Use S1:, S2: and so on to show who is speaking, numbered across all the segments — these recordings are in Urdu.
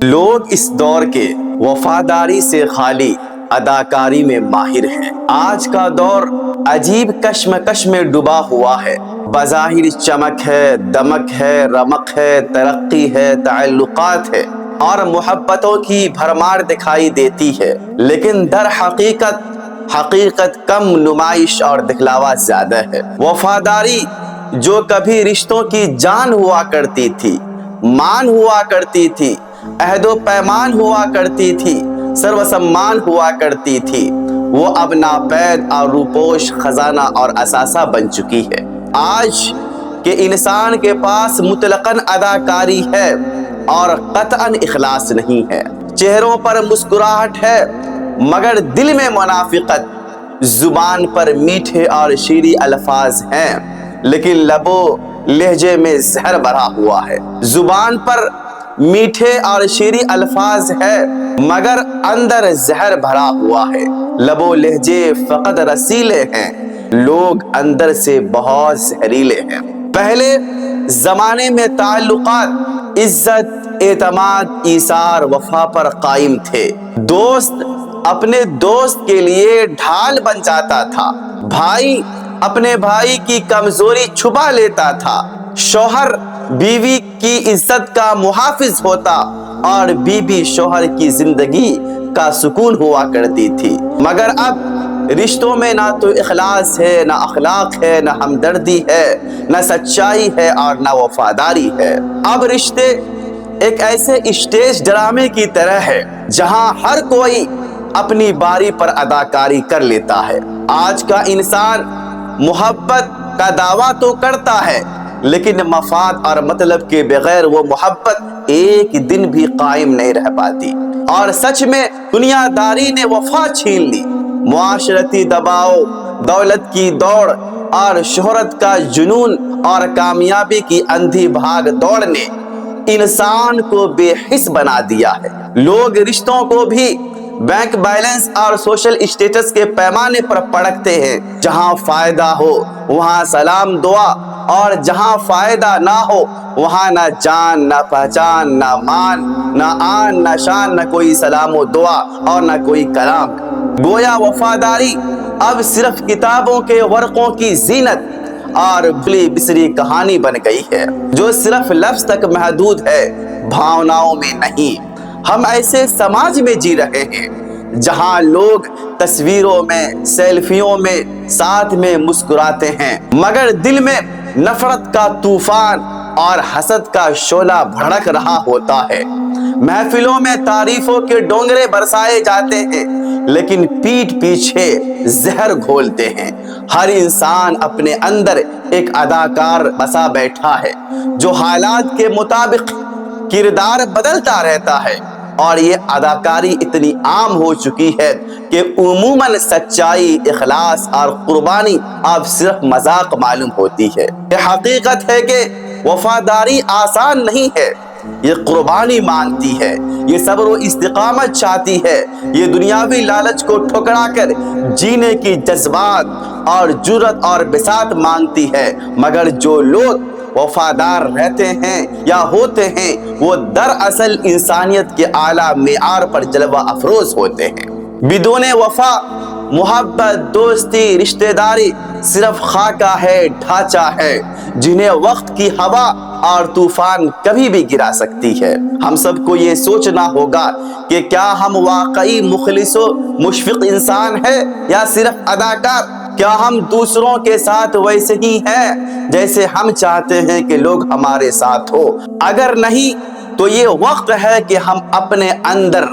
S1: لوگ اس دور کے وفاداری سے خالی اداکاری میں ماہر ہیں۔ آج کا دور عجیب کشمکش میں ڈوبا ہوا ہے۔ بظاہر چمک ہے، دمک ہے، رمق ہے، ترقی ہے، تعلقات ہے اور محبتوں کی بھرمار دکھائی دیتی ہے، لیکن در حقیقت کم نمائش اور دکھلاوا زیادہ ہے۔ وفاداری جو کبھی رشتوں کی جان ہوا کرتی تھی، مان ہوا کرتی تھی، عہد و پیمان ہوا کرتی تھی، سرو سمان ہوا کرتی تھی، وہ اب ناپید اور روپوش خزانہ اور اثاثہ بن چکی ہے۔ آج کے انسان کے پاس مطلقاً اداکاری ہے اور قطعاً اخلاص نہیں ہے۔ چہروں پر مسکراہٹ ہے مگر دل میں منافقت، زبان پر میٹھے اور شیریں الفاظ ہیں لیکن لبوں لہجے میں زہر بھرا ہوا ہے۔ زبان پر میٹھے اور شیریں الفاظ ہے مگر اندر زہر بھرا ہوا ہے۔ لبوں لہجے فقط رسیلے ہیں، لوگ اندر سے بہت زہریلے ہیں۔ پہلے زمانے میں تعلقات عزت، اعتماد، ایثار، وفا پر قائم تھے۔ دوست اپنے دوست کے لیے ڈھال بن جاتا تھا، بھائی اپنے بھائی کی کمزوری چھپا لیتا تھا، شوہر بیوی کی عزت کا محافظ ہوتا اور بیوی شوہر کی زندگی کا سکون ہوا کرتی تھی۔ مگر اب رشتوں میں نہ تو اخلاص ہے، نہ اخلاق ہے، نہ ہمدردی ہے، نہ سچائی ہے اور نہ وفاداری ہے۔ اب رشتے ایک ایسے اسٹیج ڈرامے کی طرح ہے جہاں ہر کوئی اپنی باری پر اداکاری کر لیتا ہے۔ آج کا انسان محبت کا دعویٰ تو کرتا ہے لیکن مفاد اور مطلب کے بغیر وہ محبت ایک دن بھی قائم نہیں رہ پاتی۔ اور سچ میں دنیا داری نے وفا چھین لی۔ معاشرتی دباؤ، دولت کی دوڑ اور شہرت کا جنون اور کامیابی کی اندھی بھاگ دوڑ نے انسان کو بے حس بنا دیا ہے۔ لوگ رشتوں کو بھی بینک بیلنس اور سوشل اسٹیٹس کے پیمانے پر پرکھتے ہیں۔ جہاں فائدہ ہو وہاں سلام دعا اور جہاں فائدہ نہ ہو وہاں نہ جان، نہ پہچان، نہ مان، نہ آن، نہ شان، نہ کوئی سلام و دعا اور نہ کوئی کلام۔ گویا وفاداری اب صرف کتابوں کے ورقوں کی زینت اور بھلی بسری کہانی بن گئی ہے جو صرف لفظ تک محدود ہے، بھاوناؤں میں نہیں۔ ہم ایسے سماج میں جی رہے ہیں جہاں لوگ تصویروں میں، سیلفیوں میں ساتھ میں مسکراتے ہیں مگر دل میں نفرت کا طوفان اور حسد کا شعلہ بھڑک رہا ہوتا ہے۔ محفلوں میں تعریفوں کے ڈونگرے برسائے جاتے ہیں لیکن پیٹھ پیچھے زہر گھولتے ہیں۔ ہر انسان اپنے اندر ایک اداکار بسا بیٹھا ہے جو حالات کے مطابق کردار بدلتا رہتا ہے، اور یہ اداکاری اتنی عام ہو چکی ہے کہ عموماً سچائی، اخلاص اور قربانی اب صرف مذاق معلوم ہوتی ہے۔ یہ حقیقت ہے کہ وفاداری آسان نہیں ہے، یہ قربانی مانگتی ہے، یہ صبر و استقامت چاہتی ہے، یہ دنیاوی لالچ کو ٹھکرا کر جینے کی جذبات اور جرأت اور بساط مانگتی ہے۔ مگر جو لوگ وفادار رہتے ہیں یا ہوتے ہیں وہ دراصل انسانیت کے اعلیٰ معیار پر جلوہ افروز ہوتے ہیں۔ بدون وفا محبت، دوستی، رشتہ داری صرف خاکہ ہے، ڈھانچہ ہے جنہیں وقت کی ہوا اور طوفان کبھی بھی گرا سکتی ہے۔ ہم سب کو یہ سوچنا ہوگا کہ کیا ہم واقعی مخلص و مشفق انسان ہیں یا صرف اداکار؟ کیا ہم دوسروں کے ساتھ ویسے ہی ہیں جیسے ہم چاہتے ہیں کہ لوگ ہمارے ساتھ ہو؟ اگر نہیں تو یہ وقت ہے کہ ہم اپنے اندر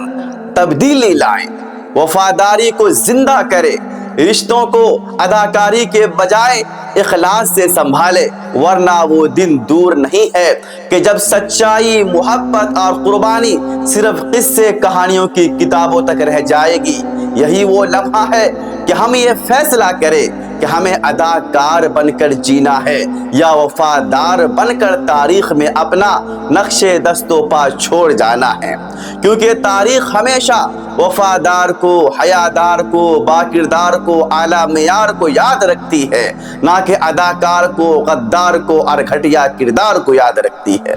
S1: تبدیلی لائیں، وفاداری کو زندہ کریں، رشتوں کو اداکاری کے بجائے اخلاص سے سنبھالے، ورنہ وہ دن دور نہیں ہے کہ جب سچائی، محبت اور قربانی صرف قصے کہانیوں کی کتابوں تک رہ جائے گی۔ یہی وہ لمحہ ہے کہ ہم یہ فیصلہ کریں کہ ہمیں اداکار بن کر جینا ہے یا وفادار بن کر تاریخ میں اپنا نقش دست و پا چھوڑ جانا ہے، کیونکہ تاریخ ہمیشہ وفادار کو، حیادار کو، باکردار کو، اعلیٰ معیار کو یاد رکھتی ہے، نہ کہ اداکار کو، غدار کو اور گھٹیا کردار کو یاد رکھتی ہے۔